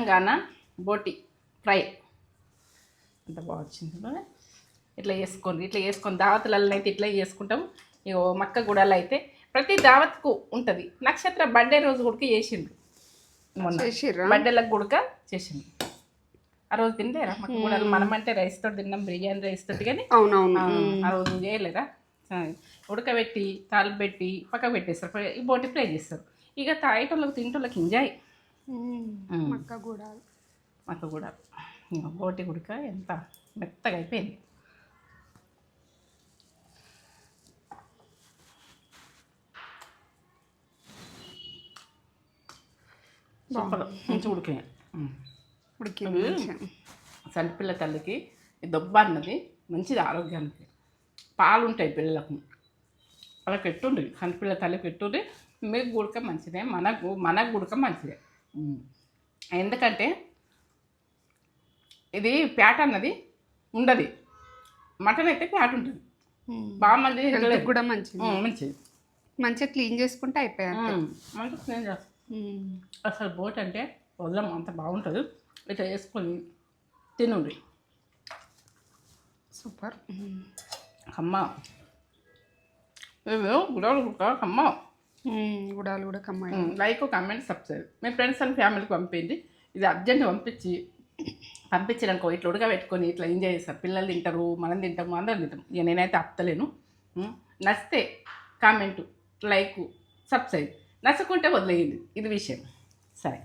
తెలంగాణ బోటి ఫ్రై అంత బాగా వచ్చింది. ఇట్లా చేసుకొని దావతులలో అయితే ఇట్లా చేసుకుంటాం. ఇగో మక్క గుడాలు అయితే ప్రతి దావత్కు ఉంటుంది. నక్షత్ర బర్త్డే రోజు గుడికి చేసిండ్రు, మొన్న బర్త్డేలకు గుడక చేసిండ్రు. ఆ రోజు తినలేరా మక్క గుడాలు? మనం అంటే రైస్ తోటి తిన్నాం, బిర్యానీ రైస్ తోటి, కానీ ఆ రోజు చేయలేరా? ఉడకబెట్టి తాలింపు పెట్టి పక్కకు పెట్టేస్తారు, ఈ బోటి ఫ్రై చేస్తారు. ఇక తాగేటోళ్ళకి తింటోళ్ళకి ఎంజాయ్. మక్క గుడాలు బోటి గుడక ఎంత మెత్తగా అయిపోయింది. సూపర్, మంచి ఉడికినాయి. చంటిపిల్ల తల్లికి దొబ్బ అన్నది మంచిది, ఆరోగ్యానికి. పాలు ఉంటాయి పిల్లలకు, వాళ్ళకి ఎట్టుండి చంటిపిల్ల తల్లికి ఎట్టుండి. మీకు గుడక మంచిదే, మనకు గుడక మంచిదే. ఎందుకంటే ఇది ప్యాట్ అన్నది ఉండదు, మటన్ అయితే ప్యాట్ ఉంటుంది. బాగా మంచిది కూడా మంచిది, మంచిది. మంచిగా క్లీన్ చేసుకుంటే అయిపోయాయి. మంచిగా క్లీన్ చేస్తాం. అసలు బోట్ అంటే వదలం, అంత బాగుంటుంది. ఇట్లా వేసుకొని తినండి, సూపర్. అమ్మ గుడాలు అమ్మ, గుడాలు కూడా కమ్మ. Like comment subscribe. మీ ఫ్రెండ్స్ అండ్ ఫ్యామిలీకి పంపింది. ఇది అర్జెంట్ పంపించడానికి ఇట్లా ఉడకబెట్టుకొని ఇట్లా ఎంజాయ్ చేస్తారు. పిల్లలు తింటారు, మనం తింటాము, అందరం తింటాం. ఇక నేనైతే ఆపుతలేను. నచ్చితే కామెంటు, లైక్, సబ్స్క్రైబ్. నచ్చకుంటే వదిలేయండి, ఇది విషయం. సరే.